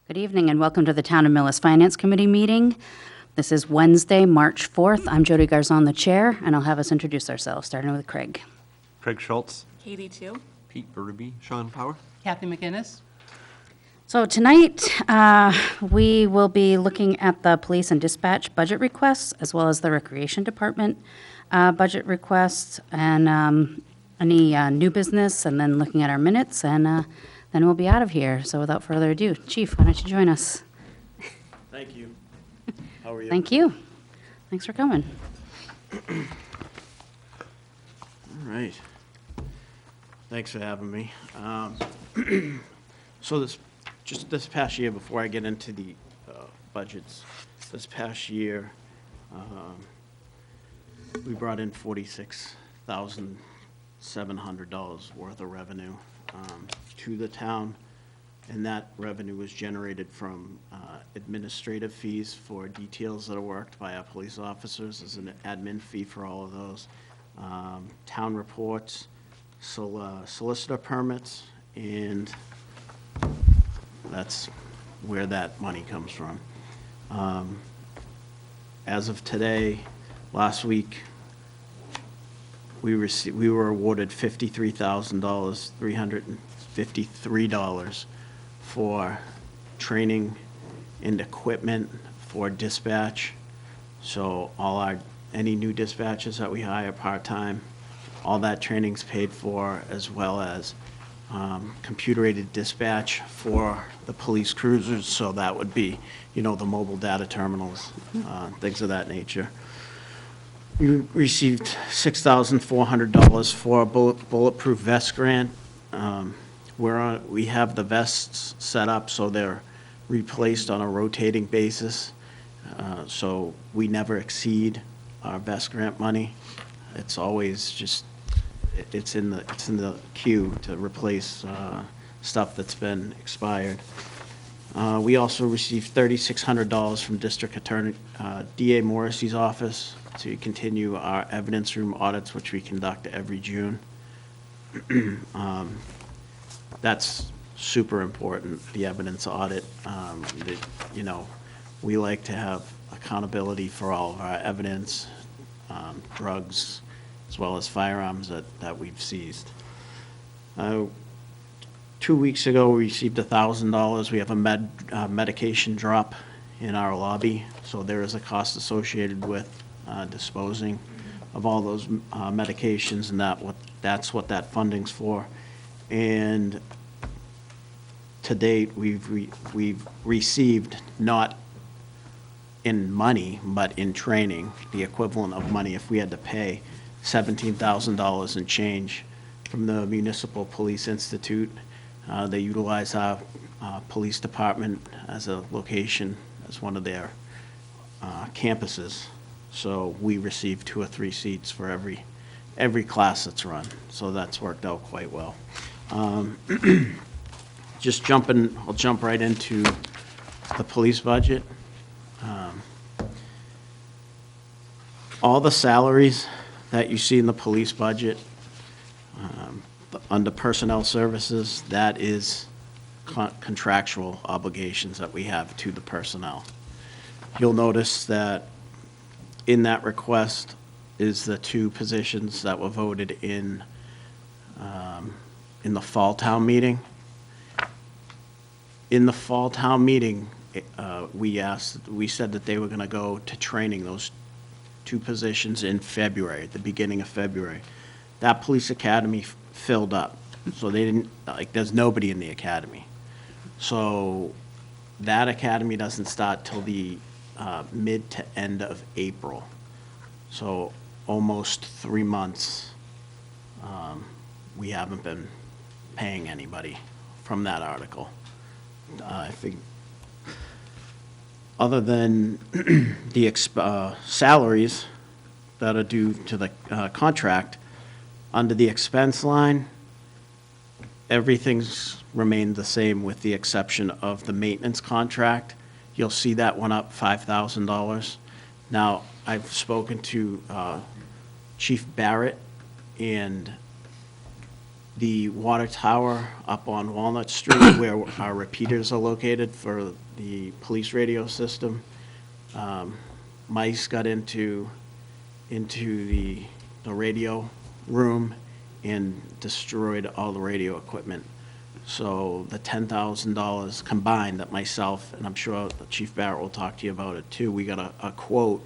Good evening and welcome to the Town of Millis Finance Committee meeting. This is Wednesday, March 4th. I'm Jody Garzon, the chair, and I'll have us introduce ourselves, starting with Craig. Craig Schultz. Katie too. Pete Berube. Sean Power. Kathy McGinnis. So tonight, we will be looking at the police and dispatch budget requests, as well as the recreation department budget requests, and any new business, and then looking at our minutes, and then we'll be out of here. So without further ado, Chief, why don't you join us? Thank you. How are you? Thank you. Thanks for coming. All right. Thanks for having me. So this past year, before I get into the budgets, this past year, we brought in $46,700 worth of revenue to the town, and that revenue was generated from administrative fees for details that are worked by our police officers. There's an admin fee for all of those. Town reports, solicitor permits, and that's where that money comes from. As of today, last week, we were awarded $53,353 for training and equipment for dispatch. So any new dispatchers that we hire part-time, all that training's paid for, as well as computer-aided dispatch for the police cruisers. So that would be, the mobile data terminals, things of that nature. We received $6,400 for a bulletproof vest grant. We have the vests set up so they're replaced on a rotating basis. So we never exceed our vest grant money. It's always just, it's in the queue to replace stuff that's been expired. We also received $3,600 from District Attorney D.A. Morrissey's office to continue our evidence room audits, which we conduct every June. That's super important, the evidence audit. We like to have accountability for all of our evidence, drugs, as well as firearms that we've seized. 2 weeks ago, we received $1,000. We have a medication drop in our lobby, so there is a cost associated with disposing of all those medications, and that's what that funding's for. And to date, we've received, not in money, but in training, the equivalent of money if we had to pay $17,000 and change from the Municipal Police Institute. They utilize our police department as a location, as one of their campuses. So we receive 2 or 3 seats for every class that's run. So that's worked out quite well. I'll jump right into the police budget. All the salaries that you see in the police budget, under personnel services, that is contractual obligations that we have to the personnel. You'll notice that in that request is the 2 positions that were voted in the fall town meeting. In the fall town meeting, we said that they were going to go to training, those 2 positions, in February, at the beginning of February. That police academy filled up, so they didn't, there's nobody in the academy. So that academy doesn't start till the mid to end of April. So almost 3 months, we haven't been paying anybody from that article. I think, other than the salaries that are due to the contract, under the expense line, everything's remained the same with the exception of the maintenance contract. You'll see that went up $5,000. Now, I've spoken to Chief Barrett, and the water tower up on Walnut Street where our repeaters are located for the police radio system. Mice got into the radio room and destroyed all the radio equipment. So the $10,000 combined that myself, and I'm sure Chief Barrett will talk to you about it too, we got a quote,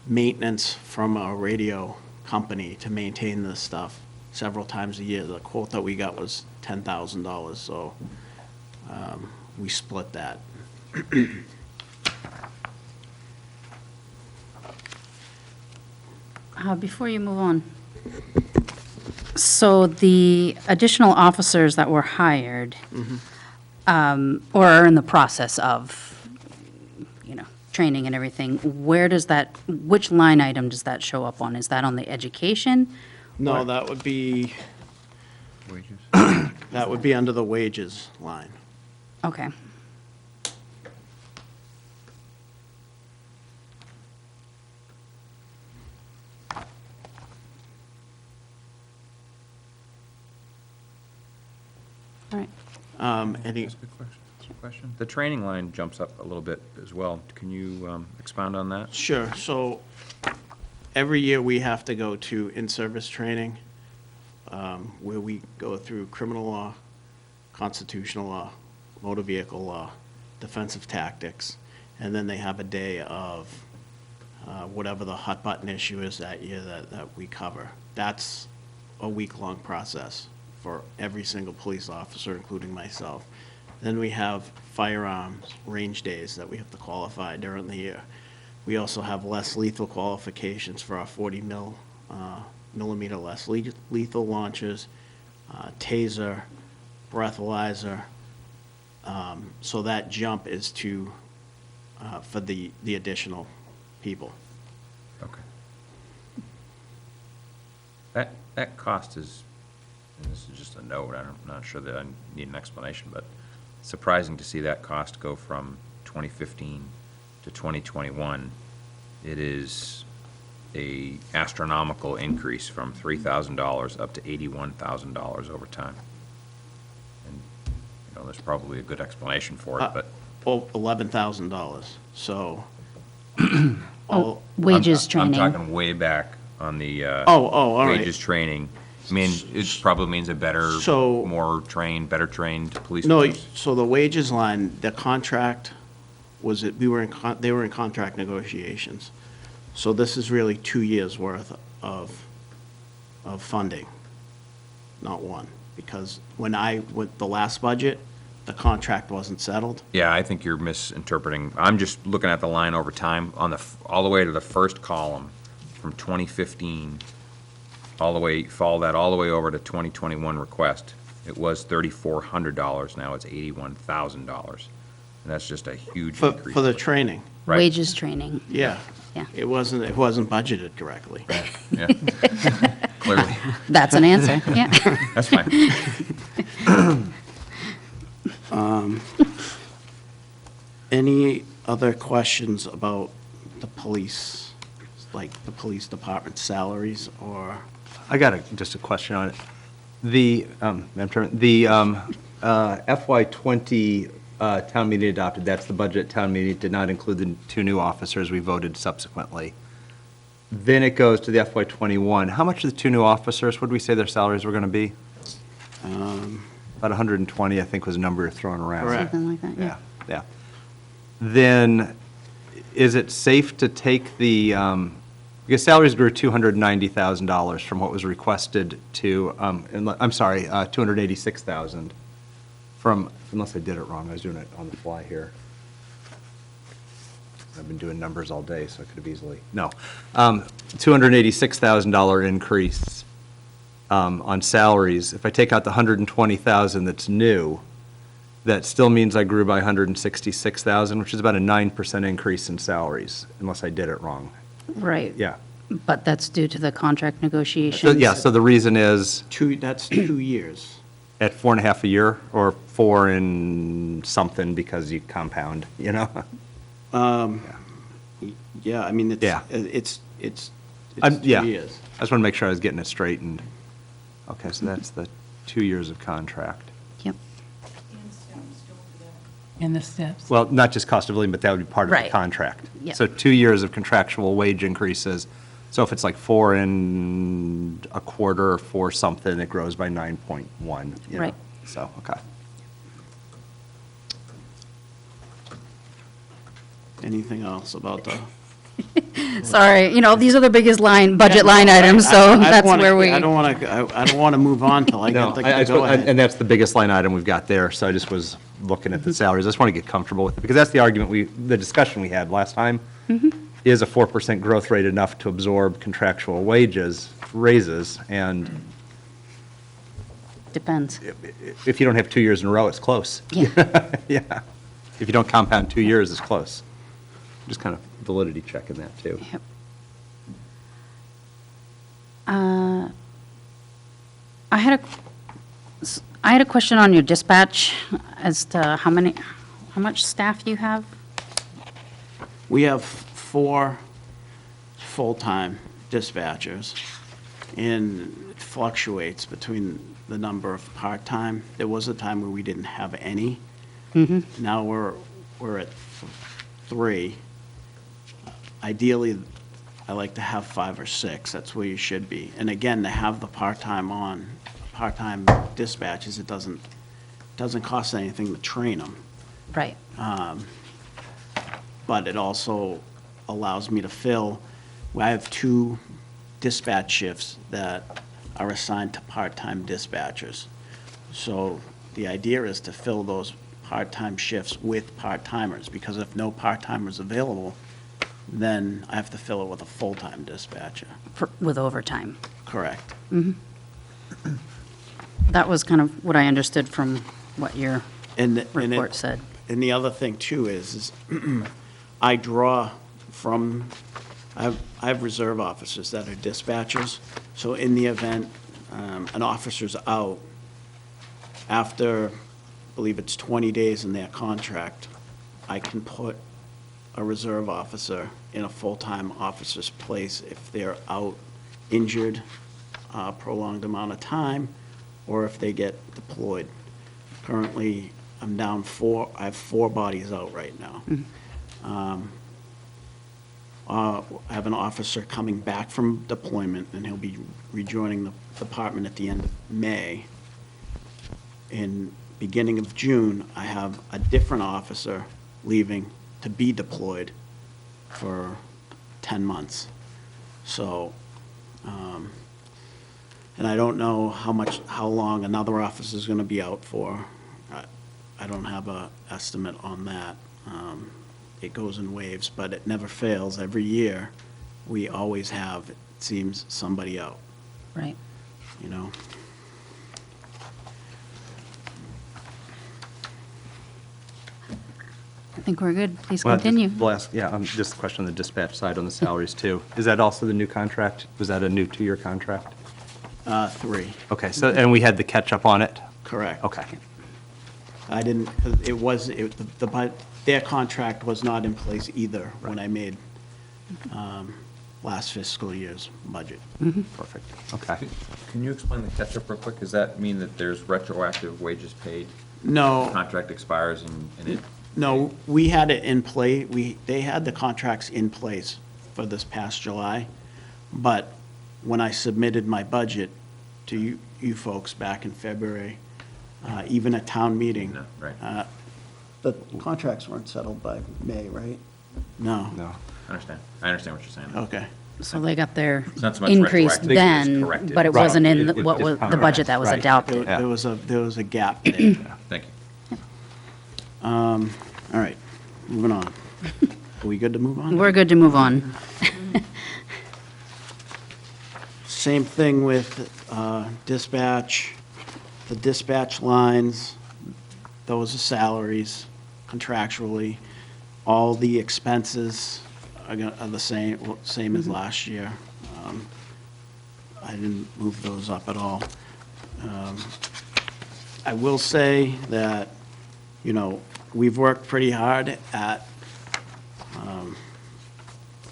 maintenance from a radio company to maintain this stuff several times a year. The quote that we got was $10,000, so we split that. Before you move on, so the additional officers that were hired, or are in the process of, training and everything, which line item does that show up on? Is that on the education? No, that would be, Wages? that would be under the wages line. Okay. All right. Any, That's a good question. The training line jumps up a little bit as well. Can you expound on that? Sure. So every year we have to go to in-service training, where we go through criminal law, constitutional law, motor vehicle law, defensive tactics, and then they have a day of whatever the hot button issue is that year that we cover. That's a week-long process for every single police officer, including myself. Then we have firearms range days that we have to qualify during the year. We also have less lethal qualifications for our 40 millimeter less lethal launchers, taser, breathalyzer. So that jump is for the additional people. Okay. That cost is, and this is just a note, I'm not sure that I need an explanation, but surprising to see that cost go from 2015 to 2021. It is a astronomical increase from $3,000 up to $81,000 over time. And, there's probably a good explanation for it, but. $11,000, so. Wages training. I'm talking way back on the all right. wages training. I mean, it probably means a better, So- better trained police No, force. so the wages line, the contract was, they were in contract negotiations. So this is really 2 years' worth of funding, not one. Because with the last budget, the contract wasn't settled. Yeah, I think you're misinterpreting. I'm just looking at the line over time, all the way to the first column, from 2015, follow that all the way over to 2021 request. It was $3,400, now it's $81,000. And that's just a huge increase. For the training, Right. Wages training. yeah. Yeah. It wasn't budgeted correctly. Yeah, clearly. That's an answer, yeah. That's fine. Any other questions about the police, like the police department salaries or? I got just a question on it. Madam Chairman, the FY '20 town meeting adopted, that's the budget town meeting, did not include the 2 new officers we voted subsequently. Then it goes to the FY '21. How much of the 2 new officers would we say their salaries were going to be? About 120, I think, was the number thrown around. Correct. Something like that, yeah. Yeah. Then, is it safe to take the, because salaries grew $290,000 from what was requested to, I'm sorry, 286,000 from, unless I did it wrong, I was doing it on the fly here. I've been doing numbers all day, so I could have easily, no. $286,000 increase on salaries. If I take out the 120,000 that's new, that still means I grew by 166,000, which is about a 9% increase in salaries, unless I did it wrong. Right. Yeah. But that's due to the contract So, negotiations. yeah, so the reason is That's 2 years. at 4.5 a year, or 4 and something because you compound, Yeah, I mean, Yeah. it's 2 Yeah. years. I just want to make sure I was getting it straightened. Okay, so that's the 2 years of contract. Yep. And the steps. Well, not just cost of living, but that would be part of the Right. contract. Yeah. So 2 years of contractual wage increases. So if it's like 4 and a quarter or 4 something, it grows by 9.1. you know. Right. So, okay. Anything else about the? Sorry, these are the biggest budget line items, so that's where we. I don't want to move on till I No, get I the suppose- go-ahead. and that's the biggest line item we've got there, so I just was looking at the salaries. I just want to get comfortable with it, because that's the argument the discussion we had last time. Is a 4% growth rate enough to absorb contractual raises? And Depends. if you don't have 2 years in a row, it's close. Yeah. Yeah. If you don't compound 2 years, it's close. Just kind of validity checking that, too. Yep. I had a question on your dispatch as to how much staff you have? We have 4 full-time dispatchers, and it fluctuates between the number of part-time. There was a time where we didn't have any. Now we're at 3. Ideally, I like to have 5 or 6. That's where you should be. And again, to have the part-time dispatches, it doesn't cost anything to train them. Right. But it also allows me to fill, I have 2 dispatch shifts that are assigned to part-time dispatchers. So the idea is to fill those part-time shifts with part-timers, because if no part-timers available, then I have to fill it with a full-time dispatcher. With overtime. Correct. That was kind of what I understood from what your And it- report said. And the other thing too is I draw from, I have reserve officers that are dispatchers. So in the event an officer's out, after, I believe it's 20 days in their contract, I can put a reserve officer in a full-time officer's place if they're out injured a prolonged amount of time, or if they get deployed. Currently, I'm down 4, I have 4 bodies out right now. I have an officer coming back from deployment, and he'll be rejoining the department at the end of May. In beginning of June, I have a different officer leaving to be deployed for 10 months. So, and I don't know how long another officer is going to be out for. I don't have a estimate on that. It goes in waves, but it never fails. Every year, we always have, it seems, somebody out, Right. you know? I think we're good. Please Well, just continue. just a question on the dispatch side on the salaries, too. Is that also the new contract? Was that a new 2-year contract? 3, Okay, so, and we had the catch-up on it? correct. Okay. I didn't, their contract was not in place either when I made last fiscal year's budget. Perfect, okay. Can you explain the catch-up real quick? Does that mean that there's retroactive wages paid? No, Contract expires and it, no, we had it in play, they had the contracts in place for this past July, but when I submitted my budget to you folks back in February, even at town meeting. No, right. The contracts weren't settled by May, right? No. No. I understand what you're saying. Okay. So they got their It's not so much increase retroactive, it's then, corrected. but it Right. wasn't in It- it- what it's was the correct. budget that was Right. adopted. There was a gap there. Thank you. All right, moving on. Are we good to move on? We're good to move on. Same thing with dispatch, the dispatch lines, those are salaries contractually. All the expenses are the same as last year. I didn't move those up at all. I will say that, we've worked pretty hard at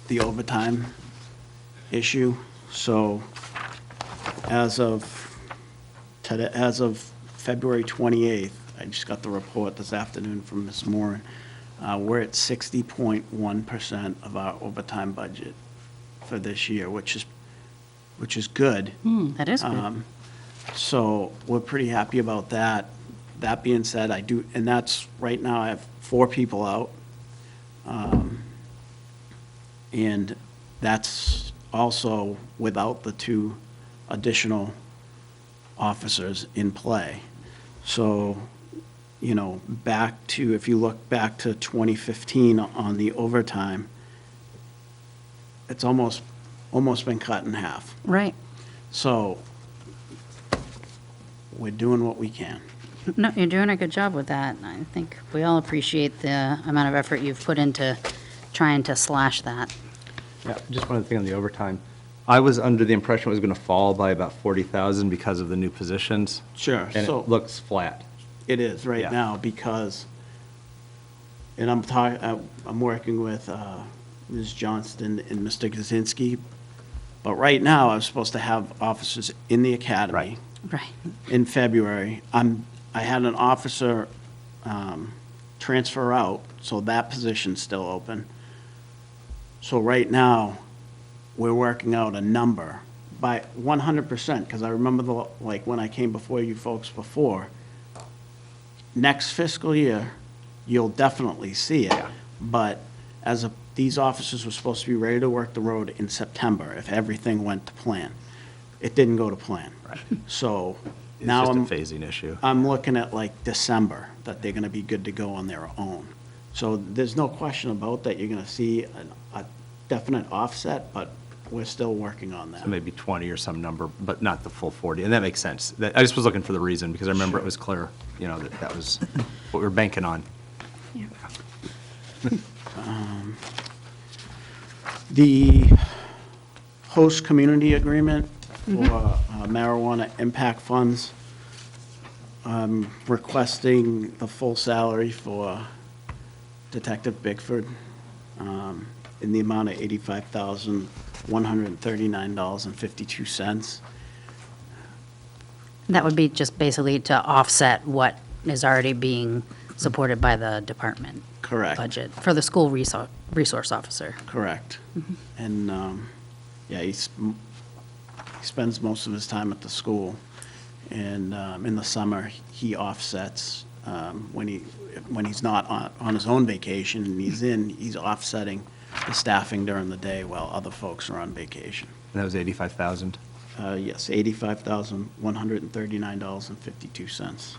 the overtime issue. So as of as of February 28th, I just got the report this afternoon from Ms. Moran, we're at 60.1% of our overtime budget for this year, which is good. That is good. So we're pretty happy about that. That being said, and that's, right now, I have 4 people out. And that's also without the 2 additional officers in play. So, if you look back to 2015 on the overtime, it's almost been cut in half. Right. So we're doing what we can. No, you're doing a good job with that. I think we all appreciate the amount of effort you've put into trying to slash that. Yeah, just one other thing on the overtime. I was under the impression it was going to fall by about 40,000 because of the new positions. Sure. And So it looks flat. it is right Yeah. now because, and I'm working with Ms. Johnston and Mr. Kaczynski, but right now I'm supposed to have officers in the academy. Right. Right. In February. I had an officer transfer out, so that position's still open. So right now, we're working out a number by 100%, because I remember when I came before you folks before, next fiscal year, you'll definitely see it. Yeah. But these officers were supposed to be ready to work the road in September if everything went to plan. It didn't go to plan. Right. So It's now just a phasing issue. I'm looking at like December, that they're gonna be good to go on their own. So there's no question about that, you're gonna see a definite offset, but we're still working on that. So maybe 20 or some number, but not the full 40. And that makes sense. I just was looking for the reason because I remember it was clear, that was what we were banking on. The host community agreement for marijuana impact funds, I'm requesting the full salary for Detective Bickford in the amount of $85,139.52. That would be just basically to offset what is already being supported by the department Correct. budget for the school resource officer. Correct. And, he spends most of his time at the school. And in the summer, he offsets, when he's not on his own vacation and he's offsetting the staffing during the day while other folks are on vacation. And that was 85,000. Yes, $85,139.52.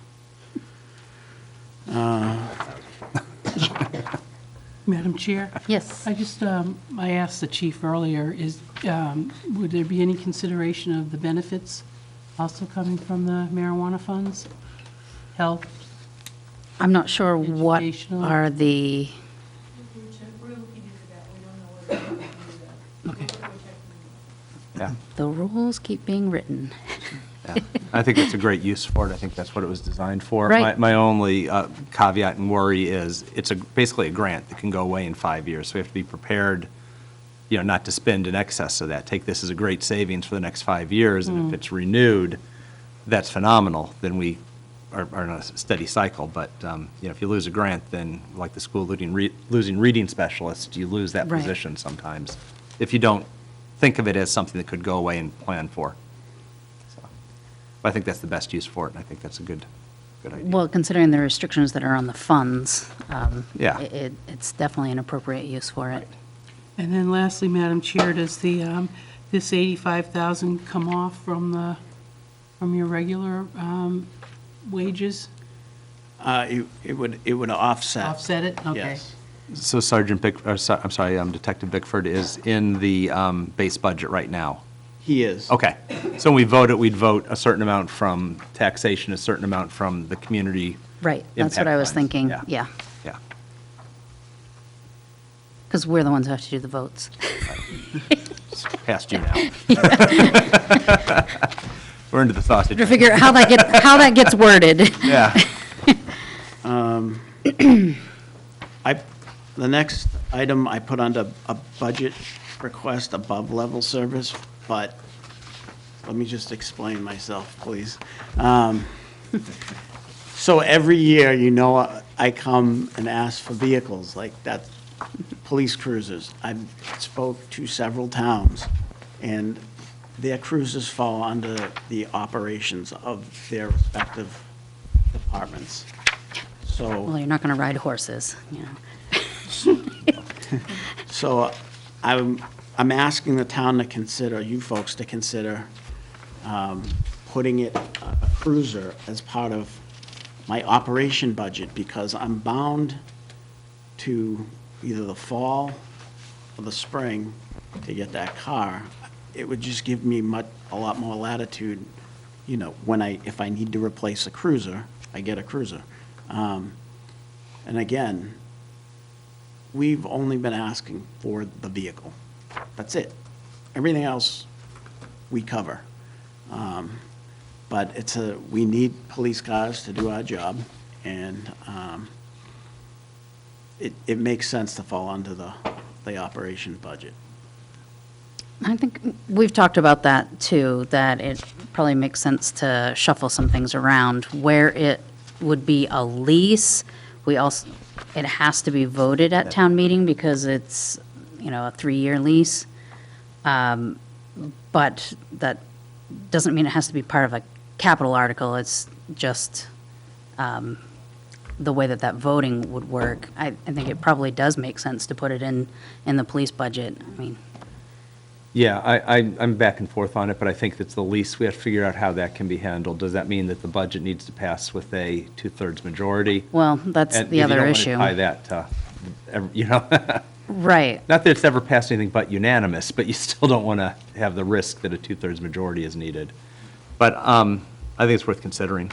Madam Chair? Yes. I asked the chief earlier, would there be any consideration of the benefits also coming from the marijuana funds? Health? I'm not sure what Educational. are the, We're looking into that, we don't know whether we can do that. Okay. Yeah. the rules keep being written. Yeah. I think that's a great use for it. I think that's what it was designed for. Right. My only caveat and worry is it's basically a grant that can go away in 5 years. So we have to be prepared, not to spend in excess of that. Take this as a great savings for the next 5 years, and if it's renewed, that's phenomenal. Then we are in a steady cycle. But, if you lose a grant, then like the school losing reading specialists, you lose that Right. position sometimes if you don't think of it as something that could go away and plan for. So, but I think that's the best use for it, and I think that's a good idea. Well, considering the restrictions that are on the funds, Yeah. it's definitely an appropriate use for it. And then lastly, Madam Chair, does this 85,000 come off from your regular wages? It would offset. Offset it? Okay. Yes. So Detective Bickford is in the base budget right now. He is. Okay. So when we vote it, we'd vote a certain amount from taxation, a certain amount from the community. Right, that's what impact I was funds. thinking, Yeah. yeah. Yeah. Because we're the ones who have to do the votes. It's past you now. We're into the sausage. To figure out how that gets worded. Yeah. The next item I put under a budget request above level service, but let me just explain myself, please. So every year, I come and ask for vehicles, like that, police cruisers. I spoke to several towns, and their cruisers fall under the operations of their respective departments. Well, So, you're not going to ride horses, you know. so I'm asking the town to consider, you folks to consider, putting a cruiser as part of my operation budget, because I'm bound to either the fall or the spring to get that car. It would just give me a lot more latitude, if I need to replace a cruiser, I get a cruiser. And again, we've only been asking for the vehicle. That's it. Everything else, we cover. But we need police cars to do our job, and it makes sense to fall under the operation budget. I think we've talked about that, too, that it probably makes sense to shuffle some things around. Where it would be a lease, it has to be voted at town meeting because it's, a 3-year lease. But that doesn't mean it has to be part of a capital article. It's just the way that voting would work. I think it probably does make sense to put it in the police budget. I mean, Yeah, I'm back and forth on it, but I think that's the least, we have to figure out how that can be handled. Does that mean that the budget needs to pass with a 2/3 majority? well, that's And the other issue. You don't want to tie that to, Right. not that it's ever passed anything but unanimous, but you still don't want to have the risk that a 2/3 majority is needed. But I think it's worth considering.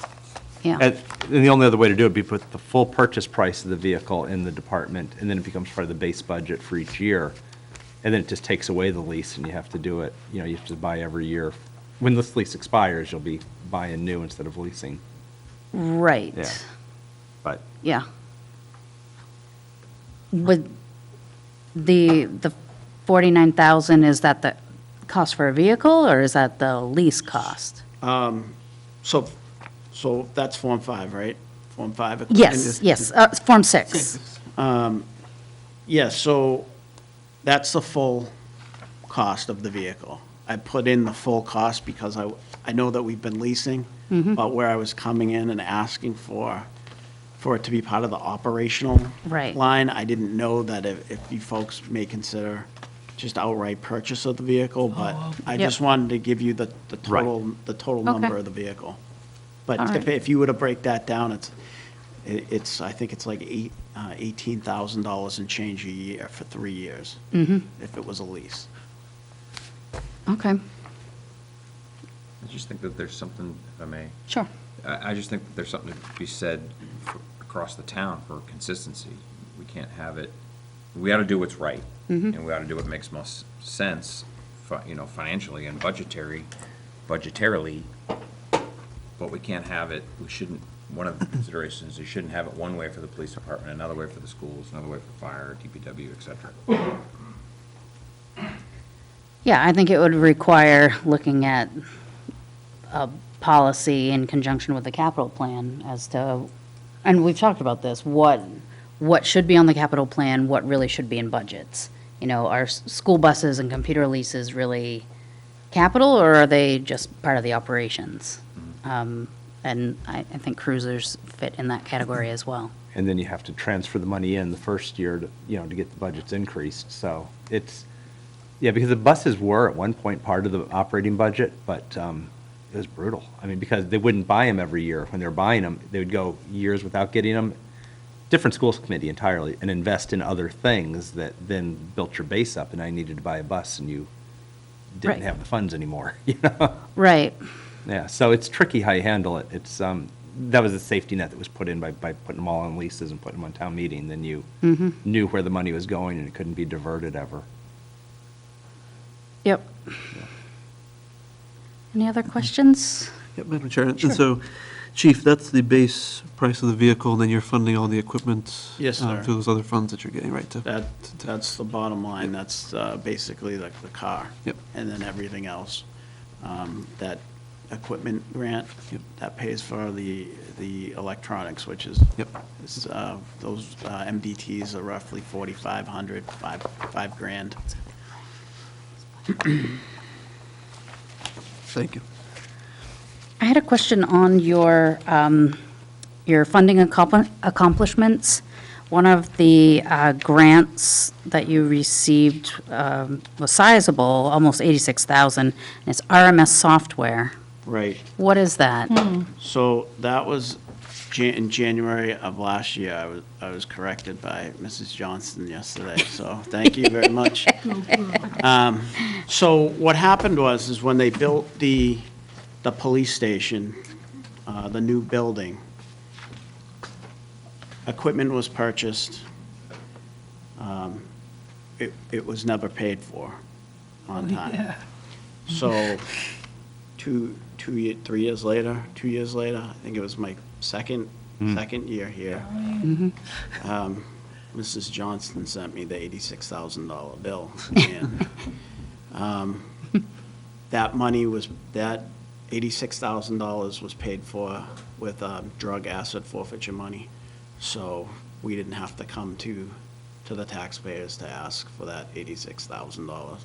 Yeah. And the only other way to do it would be put the full purchase price of the vehicle in the department, and then it becomes part of the base budget for each year. And then it just takes away the lease, and you have to do it, you have to buy every year. When this lease expires, you'll be buying new instead of leasing. Right. Yeah. But, Yeah. Would the 49,000, is that the cost for a vehicle, or is that the lease cost? So that's Form 5, right? Form 5? Yes, Form 6. Yeah, so that's the full cost of the vehicle. I put in the full cost because I know that we've been leasing, but where I was coming in and asking for it to be part of the operational Right. line, I didn't know that if you folks may consider just outright purchase of the vehicle, but I Yep. just wanted to give you the total number Okay. of the vehicle. But All right. if you were to break that down, I think it's like $18,000 and change a year for 3 years. If it was a lease. Okay, I just think that there's something, if I may, sure. I just think that there's something to be said across the town for consistency. We can't have it, we ought to do what's right, and we ought to do what makes most sense, financially and budgetarily, but we can't have it, one of the considerations is you shouldn't have it one way for the police department, another way for the schools, another way for fire, DPW, et cetera. Yeah, I think it would require looking at a policy in conjunction with the capital plan as to, and we've talked about this, what should be on the capital plan, what really should be in budgets. Are school buses and computer leases really capital, or are they just part of the operations? And I think cruisers fit in that category as well. and then you have to transfer the money in the first year to get the budgets increased. So it's, yeah, because the buses were at one point part of the operating budget, but it was brutal. I mean, because they wouldn't buy them every year. When they were buying them, they would go years without getting them. Different schools committee entirely, and invest in other things that then built your base up, and I needed to buy a bus, and you didn't Right. have the funds anymore, Right. Yeah, so it's tricky how you handle it. It's, that was a safety net that was put in by putting them all on leases and putting them on town meeting. Then you knew where the money was going, and it couldn't be diverted ever. Yep. Any other questions? Yep, Madam Chair. And so, Chief, that's the base price of the vehicle, and then you're funding all the equipment? Yes, sir. Through those other funds that you're getting, right? That's the bottom line. That's basically like the car. Yep. And then everything else. that equipment grant that pays for the electronics, which is, Yep. those MDTs are roughly 4,500, five grand. Thank you. I had a question on your funding accomplishments. One of the grants that you received was sizable, almost 86,000, and it's RMS software. Right. What is that? So that was in January of last year. I was corrected by Mrs. Johnston yesterday, so thank you very much. So what happened is when they built the police station, the new building, equipment was purchased. It was never paid for on time. So 3 years later, I think it was my second year here. Mrs. Johnston sent me the $86,000 bill. And that $86,000 was paid for with drug asset forfeiture money. So we didn't have to come to the taxpayers to ask for that $86,000.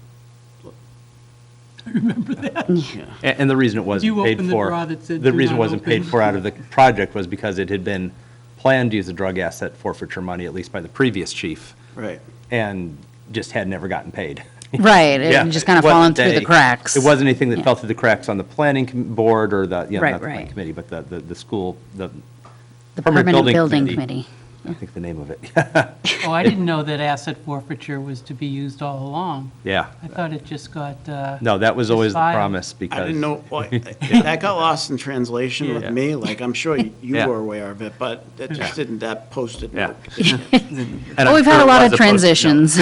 I remember that. Yeah. And the reason it wasn't You paid opened the for, drawer that said, the "Do reason it not wasn't paid open." for out of the project was because it had been planned to use the drug asset forfeiture money, at least by the previous chief, Right. and just had never gotten paid. Right, Yeah, it just kind of it wasn't fallen through the a- cracks. It wasn't anything that Yeah. fell through the cracks on the planning board or the, Right, not the planning right. committee, but the school, the The Permanent Permanent Building Building Committee. Committee. I think the name of it. Oh, I didn't know that asset forfeiture was to be used all along. Yeah. I thought it just got, No, that was always the Filed. promise because. I didn't know, well, that got lost in translation with Yeah. me, like, I'm sure you Yeah. were aware of it, but that just didn't, that post-it Yeah. note. And Well, I'm we've sure had a it lot was of a Post-it note. transitions.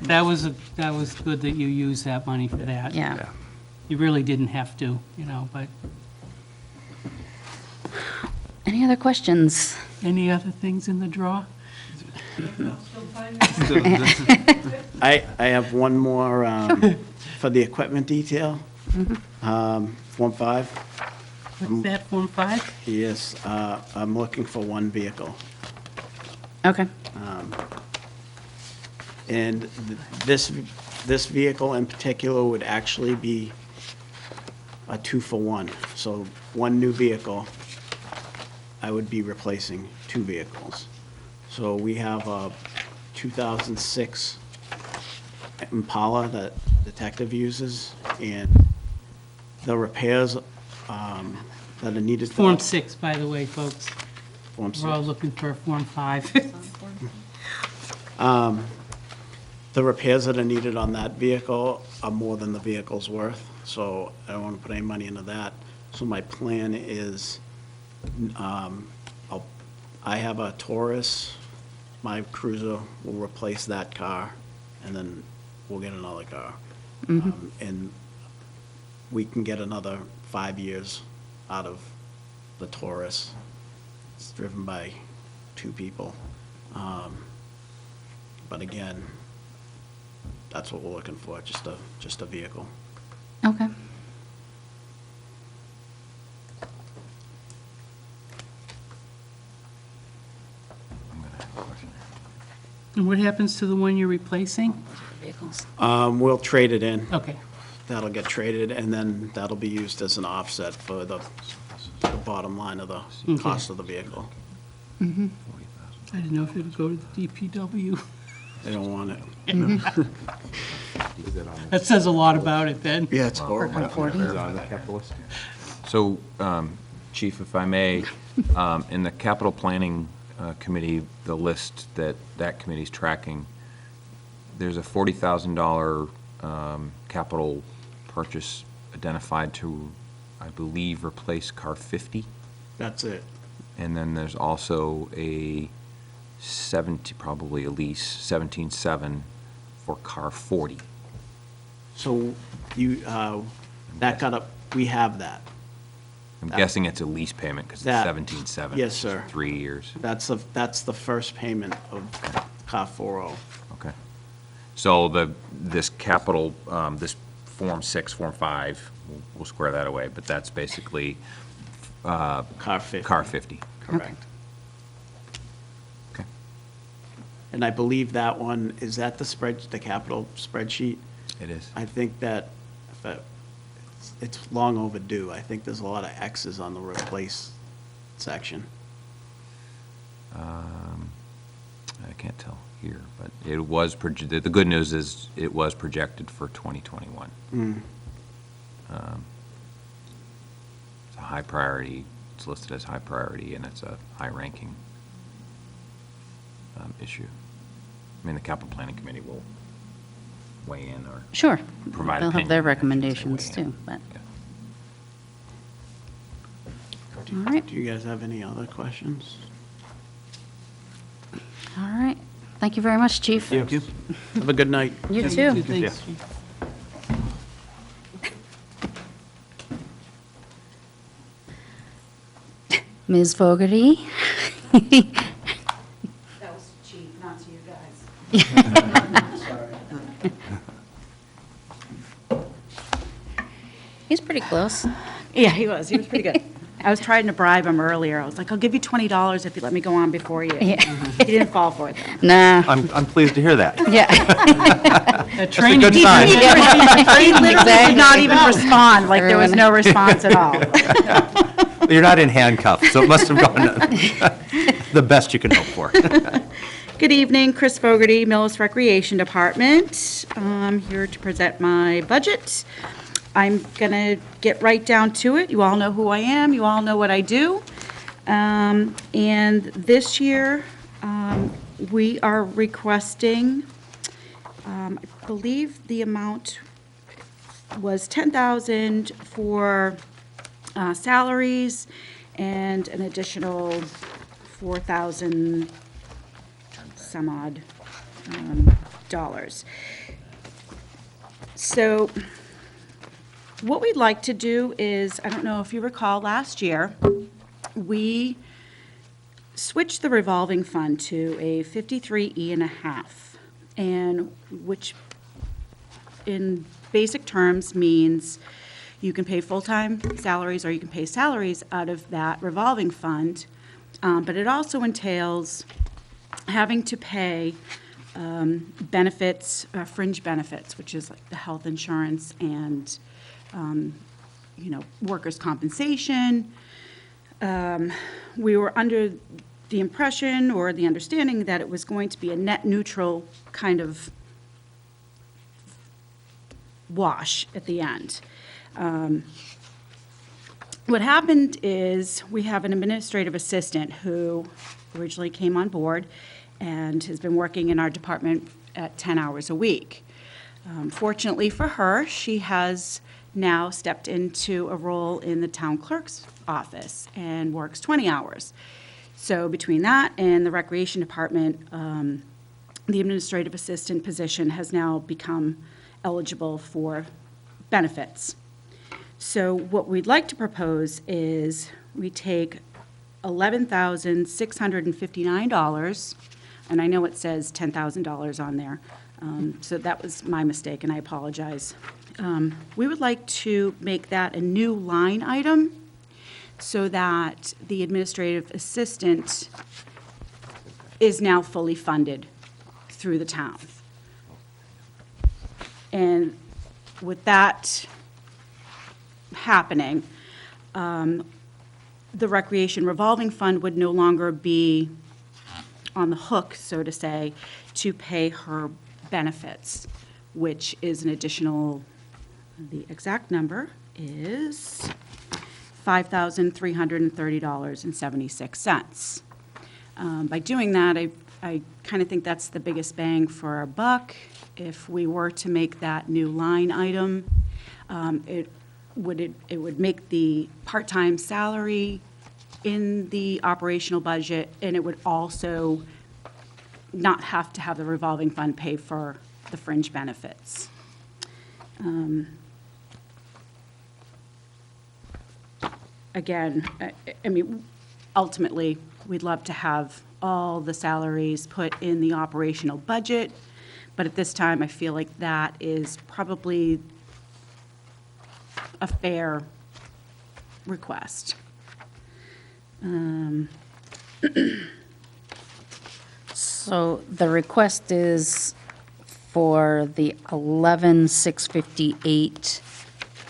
that was good that you used that money for that. Yeah. You really didn't have to, but Any other questions? any other things in the drawer? I have one more for the equipment detail. Form 5. What's that, Form 5? Yes, I'm looking for one vehicle. Okay. And this vehicle in particular would actually be a 2-for-1. So one new vehicle, I would be replacing 2 vehicles. So we have a 2006 Impala that Detective uses, and the repairs that are needed. for Form that- 6, by the way, folks. Form We're all 6. looking for Form 5. The repairs that are needed on that vehicle are more than the vehicle's worth, so I don't want to put any money into that. So my plan is, I have a Taurus, my Cruiser will replace that car, and then we'll get another car. And we can get another 5 years out of the Taurus. It's driven by 2 people. But again, that's what we're looking for, just a vehicle. Okay. And what happens to the one you're replacing? Vehicles. We'll trade it in. Okay. That'll get traded, and then that'll be used as an offset for the bottom line of the cost of the vehicle. I didn't know if it would go to the DPW. They don't want it. That says a lot about it, then. Yeah, it's horrible. 140. Is it on the capital list? So, Chief, if I may, in the capital planning committee, the list that committee's tracking, there's a $40,000 capital purchase identified to, I believe, replace car 50. That's it. And then there's also a probably a lease, 17.7 for car 40. So you, that got up, we have that. I'm guessing it's a lease payment because it's That- 17.7. yes, sir. 3 years. That's the first payment of car 40. Okay. So this capital, this Form 6, Form 5, we'll square that away, but that's basically Car 50. Car 50. Correct. Okay. And I believe that one, is that the capital spreadsheet? It is. I think that it's long overdue. I think there's a lot of X's on the replace section. I can't tell here, but it was, the good news is it was projected for 2021. It's a high priority, it's listed as high priority, and it's a high-ranking issue. I mean, the capital planning committee will weigh in or Sure. provide They'll have their opinion, I should say, recommendations weigh in. too, but, Yeah. all right, Do you guys have any other questions? all right. Thank you very much, Chief. Thank you. Have a good night. You too. Thanks, Chief. Ms. Fogarty? That was cheap, not to you guys. He's pretty close. Yeah, he was. He was pretty good. I was trying to bribe him earlier. I was like, I'll give you $20 if you let me go on before you. Yeah. He didn't fall for it, though. Nah, I'm pleased to hear that. yeah. That's a good sign. He literally did not even respond, like there was no response at all. You're not in handcuffs, so it must have gone the best you can hope for. Good evening, Chris Fogarty, Millis Recreation Department. I'm here to present my budget. I'm going to get right down to it. You all know who I am. You all know what I do. And this year, we are requesting, I believe the amount was $10,000 for salaries and an additional 4,000 some odd dollars. So what we'd like to do is, I don't know if you recall, last year, we switched the revolving fund to a 53E and a half, and which in basic terms means you can pay full-time salaries or you can pay salaries out of that revolving fund, but it also entails having to pay benefits, fringe benefits, which is like the health insurance and workers' compensation. We were under the impression or the understanding that it was going to be a net neutral kind of wash at the end. What happened is we have an administrative assistant who originally came on board and has been working in our department at 10 hours a week. Fortunately for her, she has now stepped into a role in the town clerk's office and works 20 hours. So between that and the recreation department, the administrative assistant position has now become eligible for benefits. So what we'd like to propose is we take $11,659, and I know it says $10,000 on there, so that was my mistake, and I apologize. We would like to make that a new line item so that the administrative assistant is now fully funded through the town. And with that happening, the recreation revolving fund would no longer be on the hook, so to say, to pay her benefits, which is an additional, the exact number is $5,330.76. By doing that, I kind of think that's the biggest bang for our buck. If we were to make that new line item, it would make the part-time salary in the operational budget, and it would also not have to have the revolving fund pay for the fringe benefits. Again, I mean, ultimately, we'd love to have all the salaries put in the operational budget, but at this time, I feel like that is probably a fair request. So the request is for the 11,658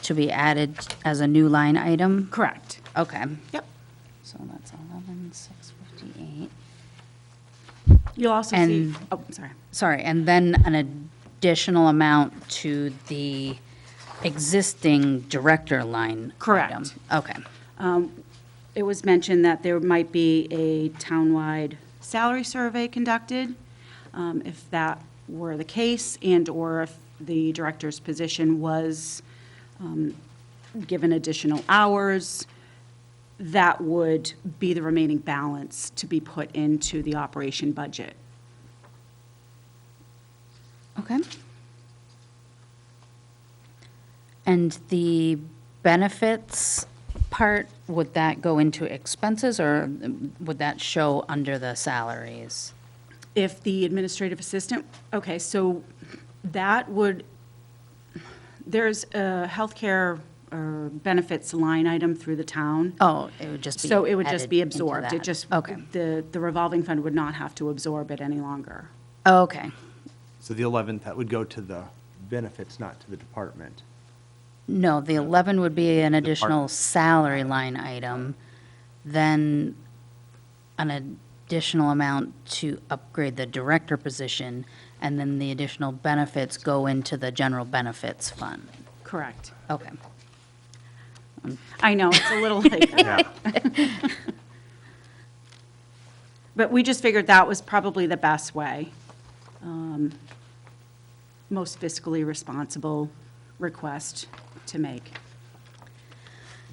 to be added as a new line item? Correct. Okay. Yep. So that's 11,658. You'll also see, And- oh, sorry. Sorry, and then an additional amount to the existing director line Correct. item? Okay. It was mentioned that there might be a townwide salary survey conducted. If that were the case, and/or if the director's position was given additional hours, that would be the remaining balance to be put into the operation budget. Okay. And the benefits part, would that go into expenses, or would that show under the salaries? If the administrative assistant, okay, so that would, there's a healthcare or benefits line item through the town. Oh, it would just be So it would just added be into absorbed. It that. just, Okay. the revolving fund would not have to absorb it any longer. Okay. So the 11th, that would go to the benefits, not to the department. No, the 11 would be an additional salary line item, then an additional amount to upgrade the director position, and then the additional benefits go into the general benefits fund. Correct. Okay. I know, it's a little like, but we just figured that was probably the best way. Most fiscally responsible request to make.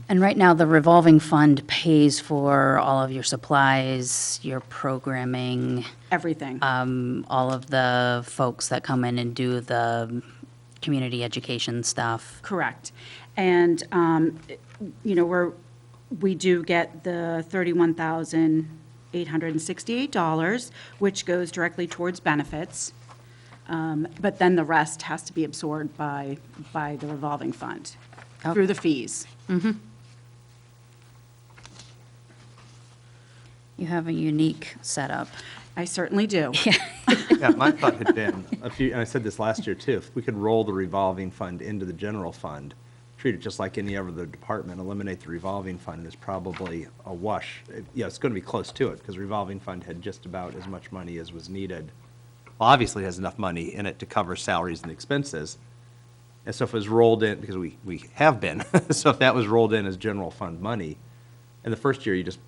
And right now, the revolving fund pays for all of your supplies, your programming, Everything. all of the folks that come in and do the community education stuff. Correct. And, we do get the $31,868, which goes directly towards benefits. But then the rest has to be absorbed by the revolving fund through the fees. You have a unique setup. I certainly do. Yeah, my thought had been, and I said this last year too, if we could roll the revolving fund into the general fund, treat it just like any other department, eliminate the revolving fund is probably a wash. Yeah, it's going to be close to it, because revolving fund had just about as much money as was needed. Well, obviously it has enough money in it to cover salaries and expenses. And so if it was rolled in, because we have been, so if that was rolled in as general fund money, and the first year you just,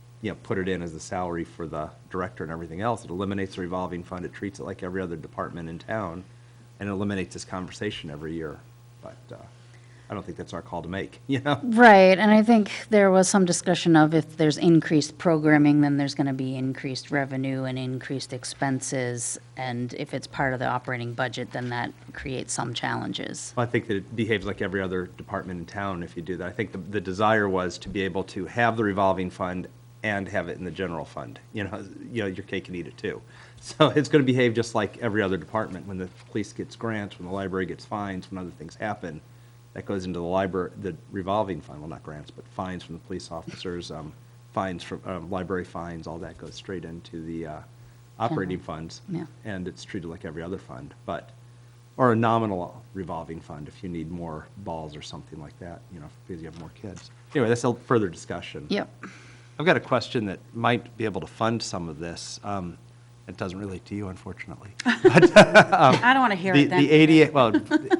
put it in as the salary for the director and everything else, it eliminates the revolving fund, it treats it like every other department in town, and it eliminates this conversation every year. But I don't think that's our call to make, Right, and I think there was some discussion of if there's increased programming, then there's going to be increased revenue and increased expenses, and if it's part of the operating budget, then that creates some challenges. I think that it behaves like every other department in town if you do that. I think the desire was to be able to have the revolving fund and have it in the general fund. Your cake and eat it too. So it's going to behave just like every other department. When the police gets grants, when the library gets fines, when other things happen, that goes into the revolving fund. Well, not grants, but fines from the police officers, fines from library fines. All that goes straight into the operating funds. Yeah. And it's treated like every other fund, or a nominal revolving fund if you need more balls or something like that, because you have more kids. Anyway, that's a further discussion. Yep. I've got a question that might be able to fund some of this. It doesn't relate to you, unfortunately. I don't want to hear it then. The 88, well,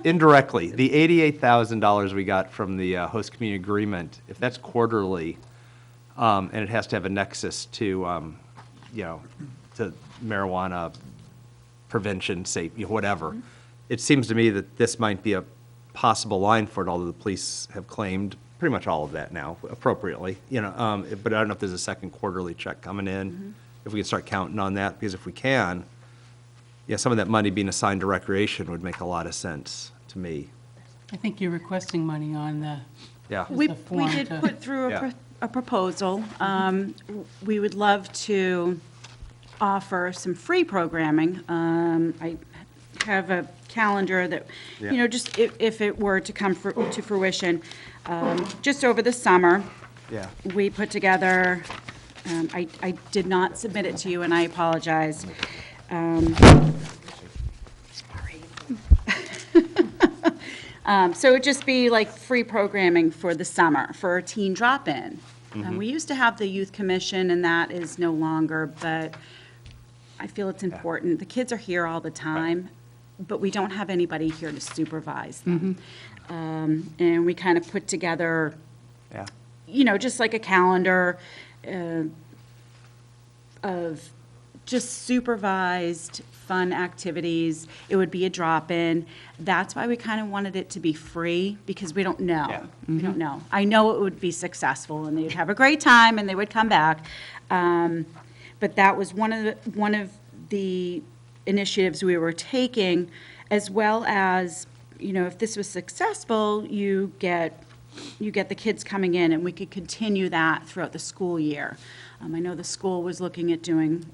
indirectly, the $88,000 we got from the host community agreement, if that's quarterly, and it has to have a nexus to, to marijuana prevention, safety, whatever, it seems to me that this might be a possible line for it, although the police have claimed pretty much all of that now appropriately, but I don't know if there's a second quarterly check coming in, if we can start counting on that, because if we can, some of that money being assigned to recreation would make a lot of sense to me. I think you're requesting money on the, Yeah. We the form did to- put through Yeah. a proposal. We would love to offer some free programming. I have a calendar that, Yeah. just if it were to come to fruition, Just over the summer, Yeah. we put together, I did not submit it to you, and I apologize. Sorry. So it'd just be like free programming for the summer, for a teen drop-in. We used to have the youth commission, and that is no longer, but I feel it's important. The kids are here all the time, but we don't have anybody here to supervise them. And we kind of put together, Yeah. just like a calendar of just supervised fun activities. It would be a drop-in. That's why we kind of wanted it to be free, because we don't know. Yeah. We don't know. I know it would be successful, and they'd have a great time, and they would come back. But that was one of the initiatives we were taking, as well as, if this was successful, you get the kids coming in, and we could continue that throughout the school year. I know the school was looking at doing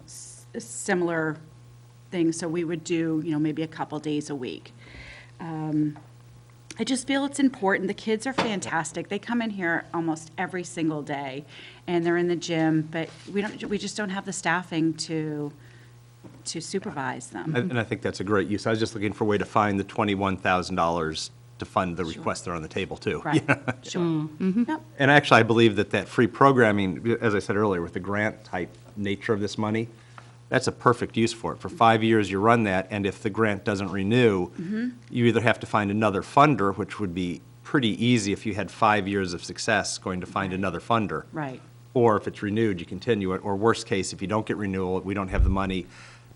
similar things, so we would do, maybe a couple days a week. I just feel it's important. The kids are fantastic. They come in here almost every single day, and they're in the gym, but we just don't have the staffing to supervise them. And I think that's a great use. I was just looking for a way to find the $21,000 to fund the requests that are on the table, too. Right, sure. Yep. And actually, I believe that free programming, as I said earlier, with the grant-type nature of this money, that's a perfect use for it. For 5 years, you run that, and if the grant doesn't renew, you either have to find another funder, which would be pretty easy if you had 5 years of success going to find another funder. Right. Or if it's renewed, you continue it. Or worst case, if you don't get renewal, we don't have the money,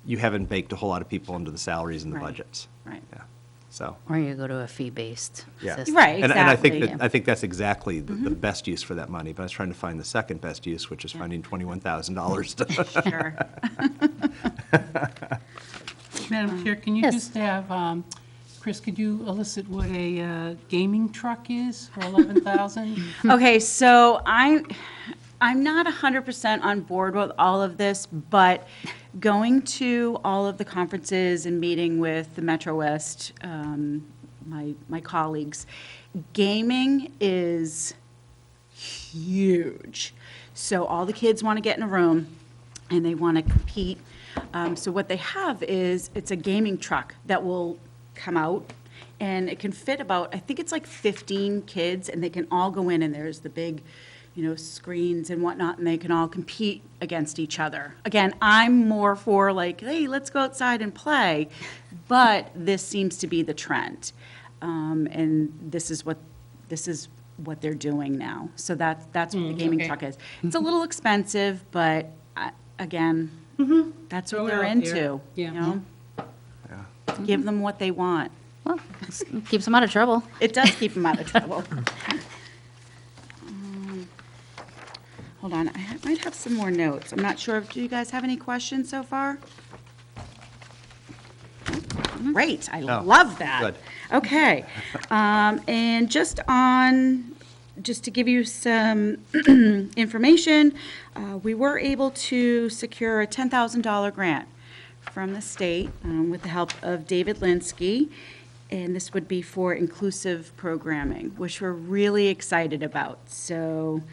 you haven't baked a whole lot of people into the salaries and the Right. budgets. Right. Yeah. So. Or you go to a fee-based Yeah. system. Right, And I think exactly. I think that's exactly the best use for that money, but I was trying to find the second best use, which is finding $21,000 to. Sure. Madam Chair, can you Yes. just have, Chris, could you elicit what a gaming truck is for 11,000? Okay, so I'm not 100% on board with all of this, but going to all of the conferences and meeting with the Metro West, my colleagues, gaming is huge. So all the kids want to get in a room, and they want to compete. So what they have is, it's a gaming truck that will come out, and it can fit about, I think it's like 15 kids, and they can all go in, and there's the big, screens and whatnot, and they can all compete against each other. Again, I'm more for like, hey, let's go outside and play, but this seems to be the trend. And this is what they're doing now. So that's what the gaming okay. truck is. It's a little expensive, but again, that's Throw what it they're out there. into, Yeah. Give them what they want. Well, keeps them out of trouble. It does keep them out of trouble. Hold on, might have some more notes. I'm not sure, do you guys have any questions so far? Great, I Oh, love that. good. Okay, and just to give you some information, we were able to secure a $10,000 grant from the state with the help of David Linsky, and this would be for inclusive programming, which we're really excited about. So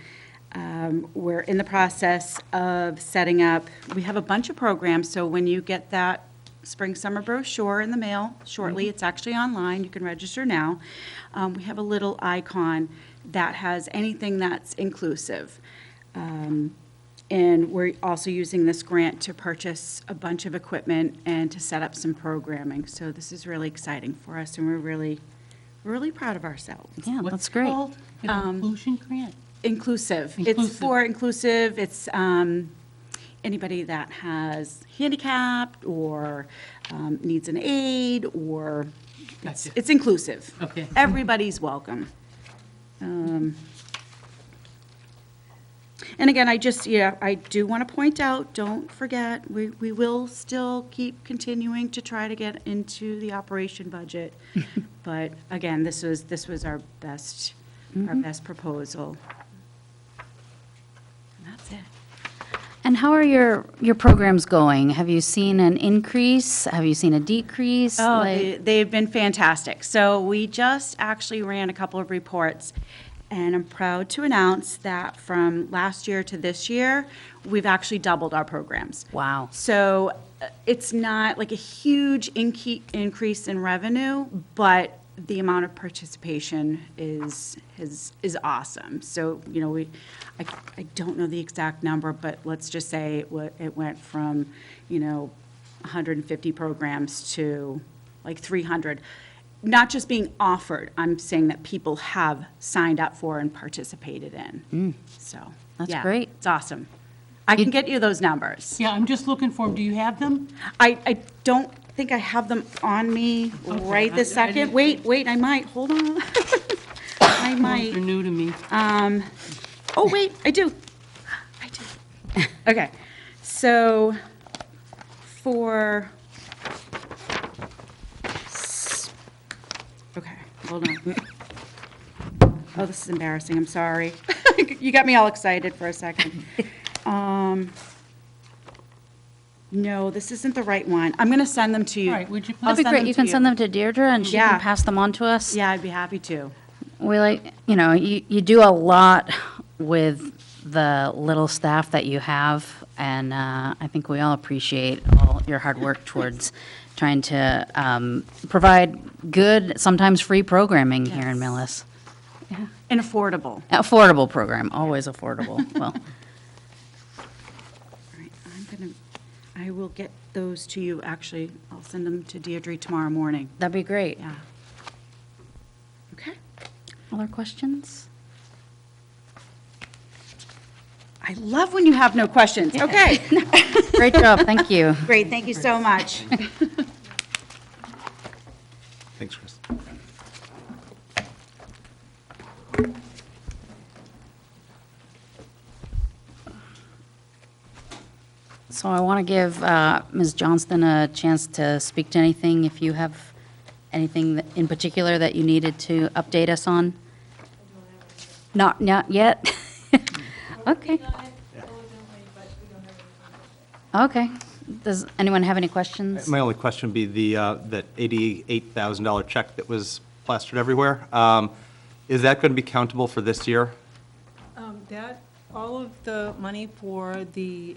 we're in the process of setting up, we have a bunch of programs, so when you get that spring summer brochure in the mail shortly, it's actually online, you can register now. We have a little icon that has anything that's inclusive. And we're also using this grant to purchase a bunch of equipment and to set up some programming. So this is really exciting for us, and we're really proud of ourselves. Yeah, What's that's it great. called? An inclusion grant? Inclusive. It's Inclusive. for inclusive. It's anybody that has handicapped or needs an aid, or Gotcha. it's inclusive. Okay. Everybody's welcome. And again, I do want to point out, don't forget, we will still keep continuing to try to get into the operation budget. But again, this was our best proposal. And that's it. And how are your programs going? Have you seen an increase? Have you seen a decrease? Oh, Like- they've been fantastic. So we just actually ran a couple of reports, And I'm proud to announce that from last year to this year, we've actually doubled our programs. Wow. So it's not like a huge increase in revenue, but the amount of participation is awesome. So, you know, I don't know the exact number, but let's just say it went from, you know, 150 programs to like 300. Not just being offered, I'm saying that people have signed up for and participated in. So, That's yeah, great. It's awesome. I can get you those numbers. Yeah, I'm just looking for them. Do you have them? I don't think I have them on me right this I second. didn't- Wait, I might, hold on. I might. They're new to me. Oh, wait, I do. I do. Okay, so for, okay, hold on. Oh, this is embarrassing, I'm sorry. You got me all excited for a second. No, this isn't the right one. I'm going to send them to you. All right, would you I'll That'd be send great. You to can send them to Deirdre, and she Yeah. can pass them on to us. Yeah, I'd be happy to. We like, you know, you do a lot with the little staff that you have, and I think we all appreciate all your hard work towards trying to provide good, sometimes free programming here in Yes. Millis. And affordable. Affordable program, always affordable. Well, All right, I will get those to you, actually. I'll send them to Deirdre tomorrow morning. that'd be great. Yeah. Okay. Other questions? I love when you have no questions. Okay. Great job, thank you. Great, thank you so much. Thanks, Chris. So I want to give Ms. Johnston a chance to speak to anything, if you have anything in particular that you needed to update us on? Not yet? Okay, okay. Does anyone have any questions? My only question would be that $88,000 check that was plastered everywhere. Is that going to be countable for this year? That, all of the money for the,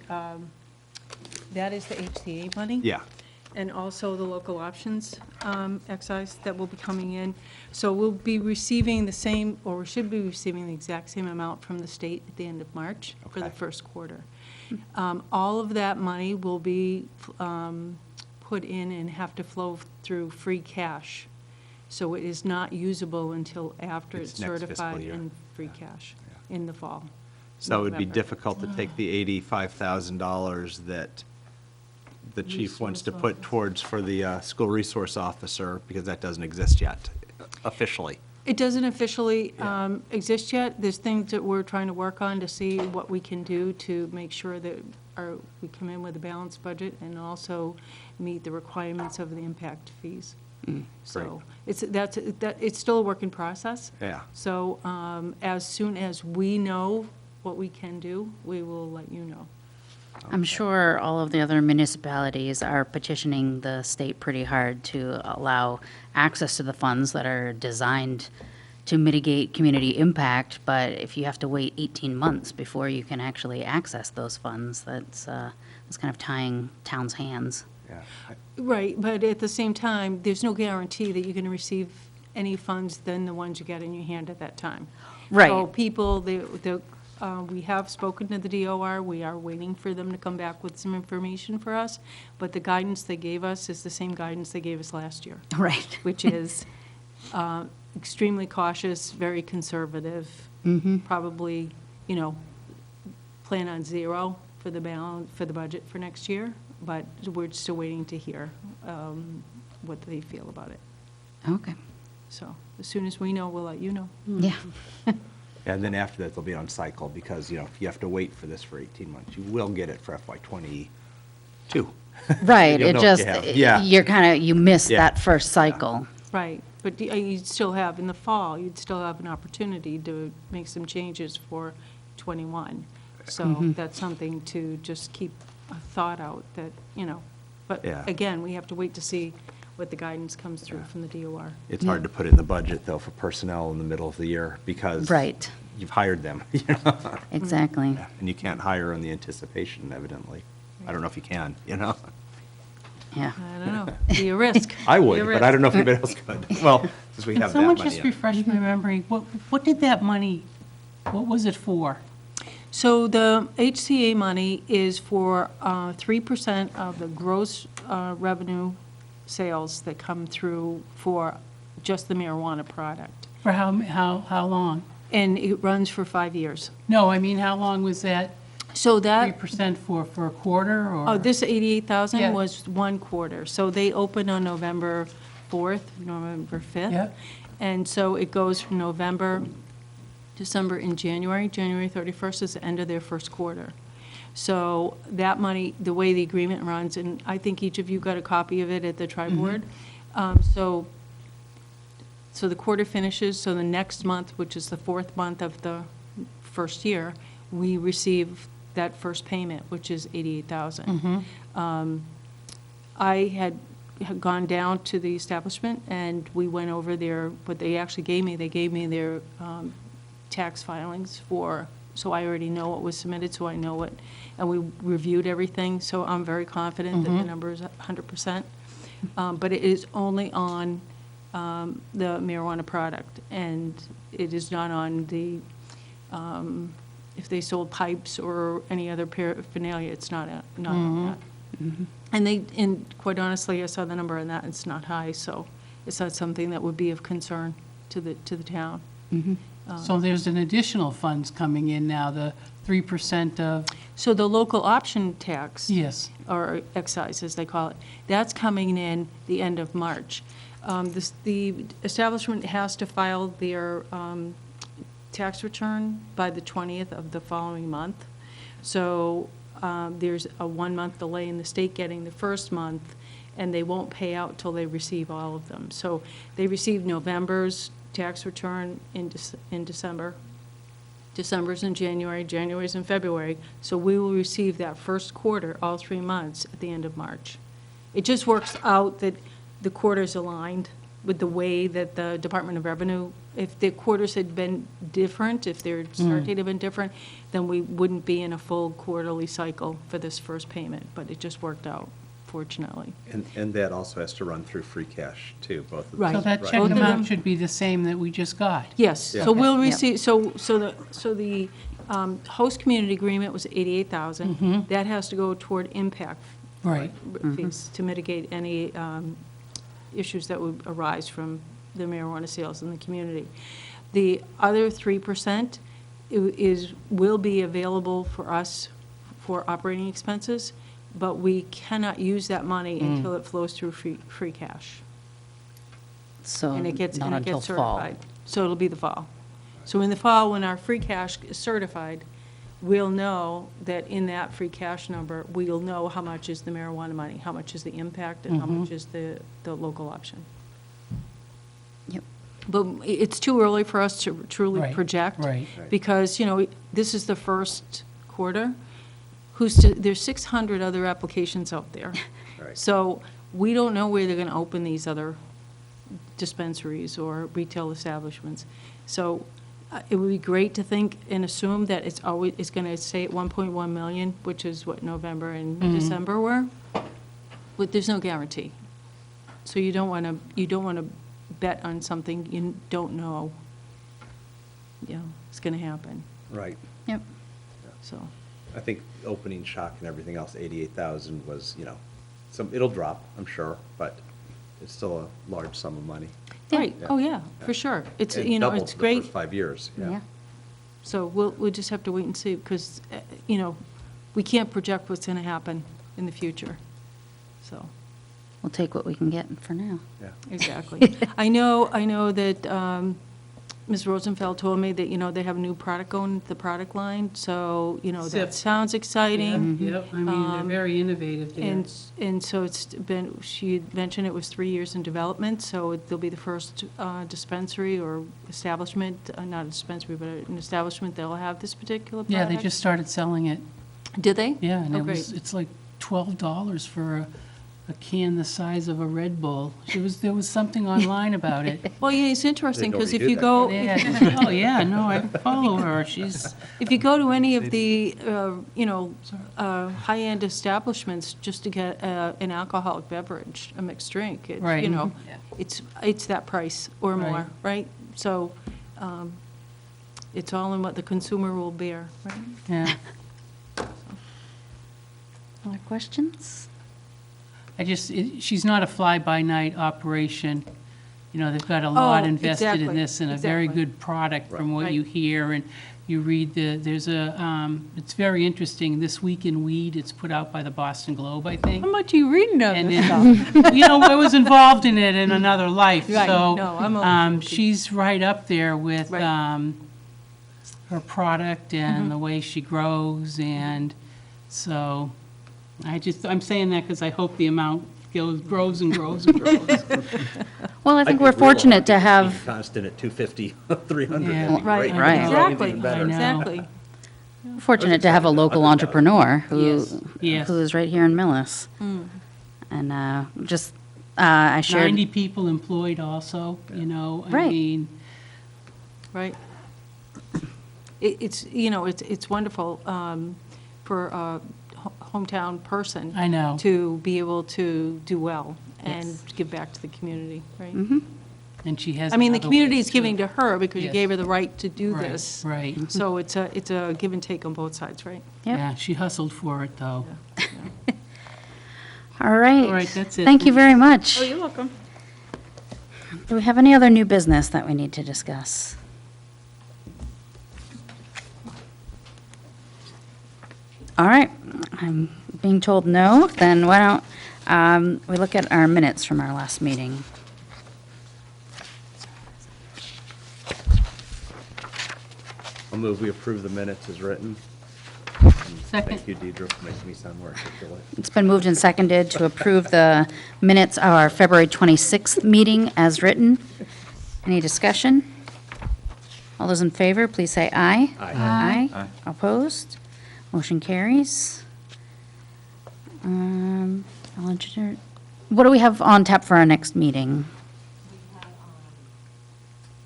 that is the HCA money? Yeah. And also the local options excise that will be coming in. So we'll be receiving the same, or we should be receiving the exact same amount from the state at the end of March for the Okay. first quarter. All of that money will be put in and have to flow through free cash. So it is not usable until after It's it's next fiscal certified year. in free cash in the fall. So it would be November. difficult to take the $85,000 that the chief wants to put towards for the school resource officer, because that doesn't exist yet officially. It doesn't officially Yeah. exist yet. There's things that we're trying to work on to see what we can do to make sure that we come in with a balanced budget and also meet the requirements of the impact fees. So it's still a work in process. Yeah. So as soon as we know what we can do, we will let you know. I'm sure all of the other municipalities are petitioning the state pretty hard to allow access to the funds that are designed to mitigate community impact, but if you have to wait 18 months before you can actually access those funds, that's kind of tying towns' hands. Yeah. Right, but at the same time, there's no guarantee that you're going to receive any funds than the ones you get in your hand at that time. Right. So people, we have spoken to the DOR, we are waiting for them to come back with some information for us, but the guidance they gave us is the same guidance they gave us last year, Right. which is extremely cautious, very conservative, probably, plan on zero for the balance, for the budget for next year, but we're still waiting to hear what they feel about it. Okay. So as soon as we know, we'll let you know. Yeah. And then after that, they'll be on cycle, because, if you have to wait for this for 18 months, you will get it for FY '22. Right, You'll it know if just, you have. Yeah. you miss Yeah. that first cycle. Right, but you'd still have, in the fall, you'd still have an opportunity to make some changes for '21. So that's something to just keep a thought out that, but Yeah. again, we have to wait to see what the guidance comes through from the DOR. It's hard to put in the budget, though, for personnel in the middle of the year, because Right. you've hired them, you know? Exactly. And you can't hire on the anticipation, evidently. I don't know if you can, you know? Yeah. I don't know, be a risk. I Be a would, but risk. I don't know if anybody else could. Well, since we Can have that someone money. just in. refresh my memory? What did that money, what was it for? So the HCA money is for 3% of the gross revenue sales that come through for just the marijuana product. For how long? And it runs for 5 years. No, I mean, how long was that So that, 3% for a quarter, or? oh, this 88,000 Yeah. was 1 quarter. So they opened on November 4th, November 5th. Yeah. And so it goes from November, December, and January. January 31st is the end of their first quarter. So that money, the way the agreement runs, and I think each of you got a copy of it at the tri-board. So the quarter finishes, so the next month, which is the 4th month of the first year, we receive that first payment, which is 88,000. I had gone down to the establishment, and we went over what they actually gave me. They gave me their tax filings so I already know what was submitted, so I know what, and we reviewed everything, so I'm very confident that the number is 100%. But it is only on the marijuana product, and it is not on the, if they sold pipes or any other paraphernalia, it's not on that. And quite honestly, I saw the number on that, and it's not high, so it's not something that would be of concern to the town. So there's an additional funds coming in now, the 3% of, So the local option tax. yes. Or excise, as they call it, that's coming in the end of March. The establishment has to file their tax return by the 20th of the following month. So there's a 1-month delay in the state getting the first month, and they won't pay out till they receive all of them. So they received November's tax return in December, December's in January, January's in February. So we will receive that first quarter, all 3 months, at the end of March. It just works out that the quarters aligned with the way that the Department of Revenue, if the quarters had been different, if their start date had been different, then we wouldn't be in a full quarterly cycle for this first payment, but it just worked out, fortunately. And that also has to run through free cash, too, both of those. Right. So that Both check of them. amount should be the same that we just got? Yes, Yeah. so we'll Yeah. receive, so the host community agreement was 88,000. That has to go toward impact Right. fees to mitigate any issues that would arise from the marijuana sales in the community. The other 3% will be available for us for operating expenses, but we cannot use that money until it flows through free cash. So And it gets not until fall. certified. So it'll be the fall. So in the fall, when our free cash is certified, we'll know that in that free cash number, we'll know how much is the marijuana money, how much is the impact, and how much is the local option. Yep. But it's too early for us to truly Right, project. right. Because, this is the first quarter. There's 600 other applications out there. Right. So we don't know where they're going to open these other dispensaries or retail establishments. So it would be great to think and assume that it's going to stay at 1.1 million, which is what November and December were, but there's no guarantee. So you don't want to bet on something you don't know, is going to happen, Right. Yep. so. I think opening shock and everything else, 88,000 was, it'll drop, I'm sure, but it's still a large sum of money. Right, Yeah. oh, yeah, for sure. It's, And doubled it's the great. first 5 years, Yeah. So we'll just have to wait and see, because, we can't project what's going to happen in the future, so, We'll take what we can get for now. Yeah. exactly. I know that Ms. Rosenfeld told me that, they have a new product going into the product line, so, that Sip. sounds exciting. Yep, I mean, they're very innovative there. And so she had mentioned it was 3 years in development, so they'll be the first dispensary or establishment, not a dispensary, but an establishment that'll have this particular product. Yeah, they just started selling it. Did they? Yeah, and Oh, great. it's like $12 for a can the size of a Red Bull. There was something online about it. Well, yeah, it's interesting, They don't because if redo you that. go, Yeah, oh, yeah, no, I follow her. She's, if you go to any of the, high-end establishments just to get an alcoholic beverage, a mixed drink, it's, Right. it's that price or Right. more, right? So it's all in what the consumer will bear, right? yeah. Other questions? She's not a fly-by-night operation. They've got a lot Oh, invested in exactly, this and a very exactly. good product from what Right. you hear. And you read there's it's very interesting. This Week in Weed, it's put out by the Boston Globe, I think. How much are you reading of And this then, stuff? I was involved in it in another life. Right, So no, I'm old school. she's right up there with Right. her product and the way she grows. And so I'm saying that because I hope the amount grows and grows and grows. Well, I think we're fortunate to have, Constant at 250, 300. Yeah. that'd be Right, great. Right. exactly, Even better. I know. exactly. fortunate to have a local entrepreneur who, Yes. who is right here in Millis. And I shared. 90 people employed also, I Right. mean, Right. It's wonderful for a hometown person. I know. To be able to do well and Yes. give back to the community, right? and she has. I mean, the another community way is giving to her because you Yes. gave her the right to do Right, this. Right. So it's a give and take on both sides, right? Yep. Yeah, she hustled for it, though. All right. All right, that's it. Thank you very much. you're welcome. Do we have any other new business that we need to discuss? All right, I'm being told no, then why don't we look at our minutes from our last meeting? I'll move we approve the minutes as written. Second. Thank you, Deidre, for making me sound more articulate. It's been moved and seconded to approve the minutes of our February 26th meeting as written. Any discussion? All those in favor, please say aye. Aye. Aye. Opposed? Motion carries. I'll entertain, what do we have on tap for our next meeting? We have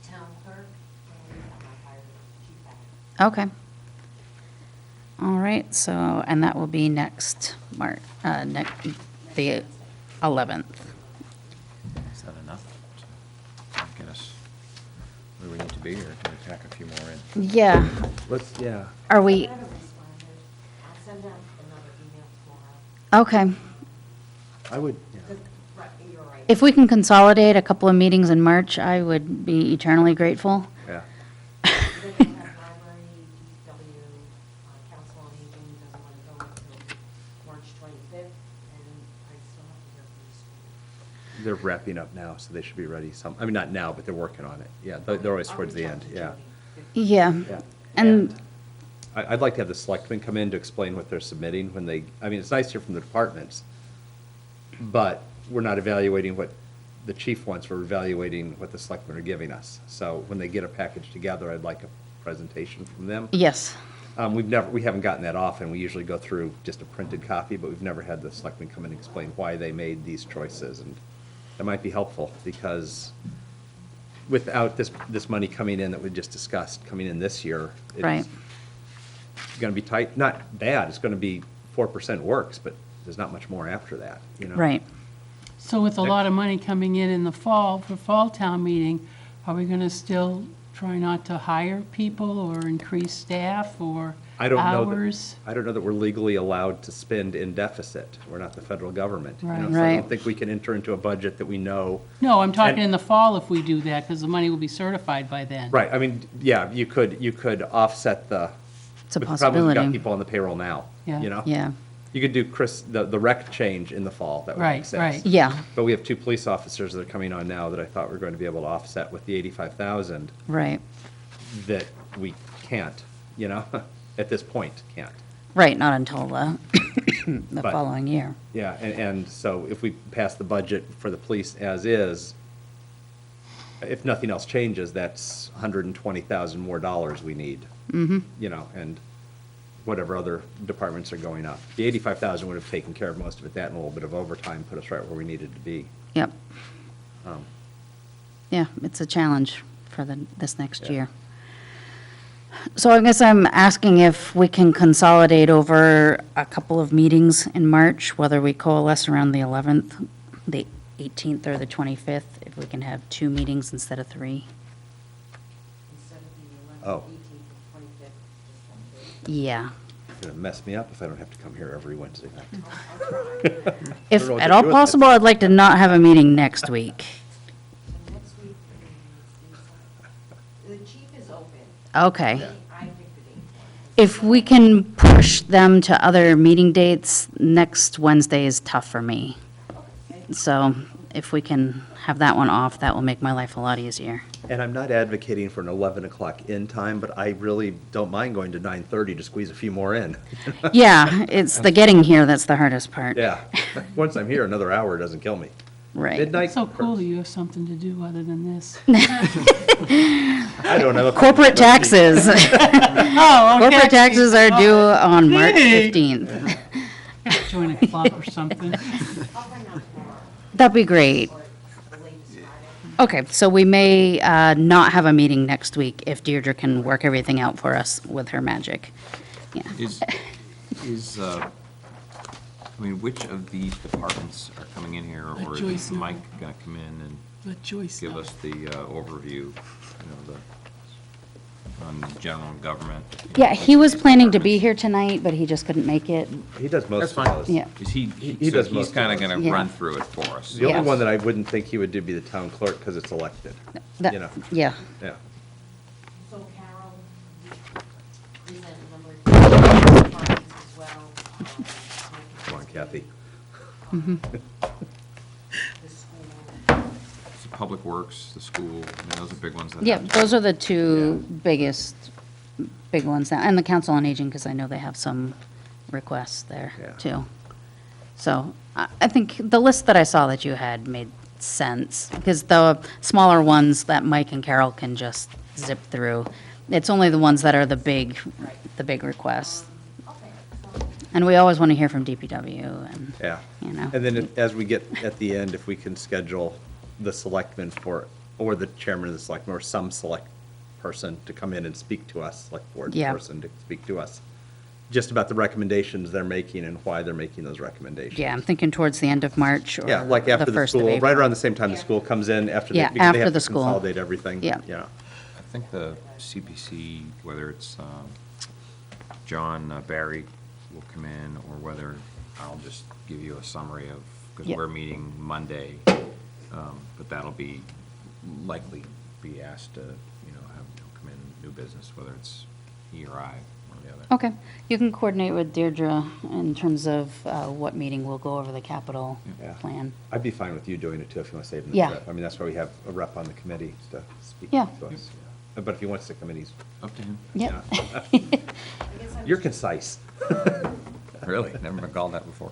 town clerk, and we have our fire chief back. Okay. All right, so, and that will be next the 11th. Is that enough to get us where we need to be, or can we pack a few more in? Yeah, Yeah. are we, I haven't responded. I'll send out another email tomorrow. okay. I would, yeah. Right, you're right. If we can consolidate a couple of meetings in March, I would be eternally grateful. Yeah. Then we have library, DPW, council on aging doesn't want to go until March 25th, and I still have to hear from the school. They're wrapping up now, so they should be ready I mean, not now, but they're working on it. Yeah, they're always I'll towards the reach out end, to yeah. Jody. Yeah. Yeah. And, I'd like to have the selectmen come in to explain what they're submitting when I mean, it's nice to hear from the departments, but we're not evaluating what the chief wants, we're evaluating what the selectmen are giving us. So when they get a package together, I'd like a presentation from them. yes, We haven't gotten that often, we usually go through just a printed copy, but we've never had the selectmen come in and explain why they made these choices, and that might be helpful, because without this money coming in that we just discussed, coming in this year, right. it's gonna be tight, not bad, it's gonna be 4% works, but there's not much more after that, Right. So with a lot of money coming in the fall, for fall town meeting, are we going to still try not to hire people or increase staff or I don't know hours? I don't know that we're legally allowed to spend in deficit. We're not the federal government. Right. So I Right. don't think we can enter into a budget that we know. No, I'm talking And- in the fall if we do that, because the money will be certified by then. Right, I mean, yeah, you could offset the. It's a but the problem is we've got possibility. people on the payroll now, Yeah. you know? Yeah, You could do, Chris, the rec change in the fall, that would make Right, sense. right. yeah, But we have 2 police officers that are coming on now that I thought were going to be able to offset with the 85,000 right. that we can't, at this point, can't. Right, not until the But- following year. Yeah, and so if we pass the budget for the police as is, if nothing else changes, that's $120,000 more dollars we need. And whatever other departments are going up. The 85,000 would have taken care of most of it, that and a little bit of overtime put us right where we needed to be. Yep. Um, Yeah, it's a challenge for this next Yeah. year. So I guess I'm asking if we can consolidate over a couple of meetings in March, whether we coalesce around the 11th, the 18th, or the 25th, if we can have 2 meetings instead of 3. Instead of the Oh. 11th, 18th, and 25th, just have Yeah. It's going to mess me up if I don't have to come here every Wednesday night. to- I'll try. If know what at to all do with it. possible, I'd like to not have a meeting next week. So next week, the chief is open. Okay. I picked the date for him. If we can push them to other meeting dates, next Wednesday is tough for me. So if we can have that one off, that will make my life a lot easier. And I'm not advocating for an 11 o'clock in time, but I really don't mind going to 9:30 to squeeze a few more in. Yeah, it's the getting here that's the hardest part. Yeah, once I'm here, another hour doesn't kill me. Right. Midnight. It's so cool that you have something to do other than this. I don't know. Corporate taxes. Oh, Corporate taxes are due on March Hey. 15th. Join a club or something. I'll bring out tomorrow, That'd be great. or the latest Friday. Okay, so we may not have a meeting next week if Deirdre can work everything out for us with her magic. Yeah. I mean, which of these departments are coming in here, or is Joyce know. Mike gonna come in and Let Joyce give know. us the overview, you know, on general government? Yeah, he was planning to be here tonight, but he just couldn't make it. He does most That's of fine. those. Yeah. Is he, He so does most he's of kinda those. gonna Yeah. run through it for us? The only Yes. one that I wouldn't think he would do be the town clerk because it's elected, That- you know, Yeah. yeah. So Carol, you present a number of departments as well. Come on, Kathy. The school. So Public Works, the school, I mean, those are big ones that. Yeah, have- those are the two biggest, big ones now, and the Council on Aging, because I know they have some requests there, Yeah. too. So I think the list that I saw that you had made sense, because the smaller ones that Mike and Carol can just zip through, it's only the ones that are the big requests. And we always want to hear from DPW, and, Yeah. you know. And then as we get at the end, if we can schedule the selectmen or the chairman of the selectmen, or some select person to come in and speak to us, select board Yeah. person to speak to us, just about the recommendations they're making and why they're making those recommendations. Yeah, I'm thinking towards the end of March or Yeah, like after the the 1st of school, April. right around the same time the school comes in, after they, Yeah, because they after have the to school. consolidate everything. Yeah. Yeah. I think the CPC, whether it's John Barry will come in, or whether I'll just give you a summary of, because Yep. we're meeting Monday, but that'll be, likely be asked to, you know, have him come in, new business, whether it's he or I, one or the other. Okay, you can coordinate with Deirdre in terms of what meeting we'll go over the capital Yeah. plan. I'd be fine with you doing it too, if you want to save him the Yeah. trip. I mean, that's why we have a rep on the committee to speak Yeah. to us. But if he wants to come in, he's, Up to him. Yep. you're concise, Really? Never been called that before.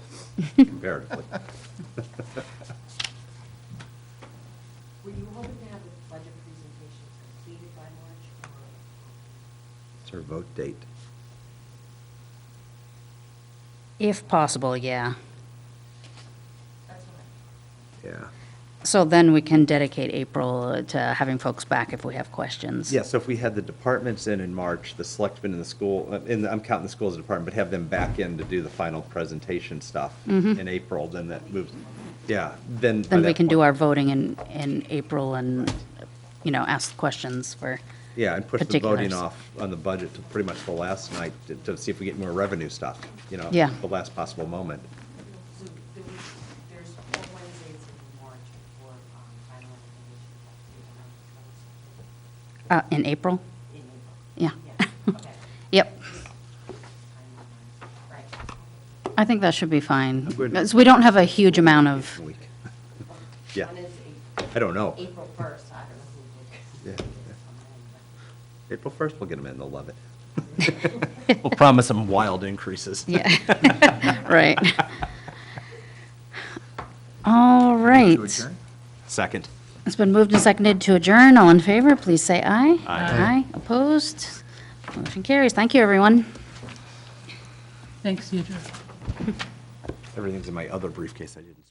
comparatively. Were you hoping to have the budget presentations completed by March, or? It's our vote date. If possible, yeah. That's what Yeah. So then we can dedicate April to having folks back if we have questions. Yeah, so if we had the departments in March, the selectmen in the school, I'm counting the school as a department, but have them back in to do the final presentation stuff in April, then that moves, yeah, then. by Then we that can do point- our voting in April and, you know, ask questions for, Yeah, and push the voting particulars. off on the budget to pretty much the last night to see if we get more revenue stuff, you know? Yeah. The last possible moment. So there's 4 Wednesdays in March before final information. in April? In April. Yeah. Yeah, okay. Yep, Right. I think that should be fine. good. Because we don't have a huge amount of, Week. Yeah, When is I don't know. April 1st? I don't know who would. Yeah. April 1st, we'll get them in, they'll love it. We'll promise them wild increases. yeah, right. All right. To adjourn? Second. It's been moved and seconded to adjourn. All in favor, please say aye. Aye. Opposed? Motion carries. Thank you, everyone. Thanks, Deirdre. Everything's in my other briefcase I didn't.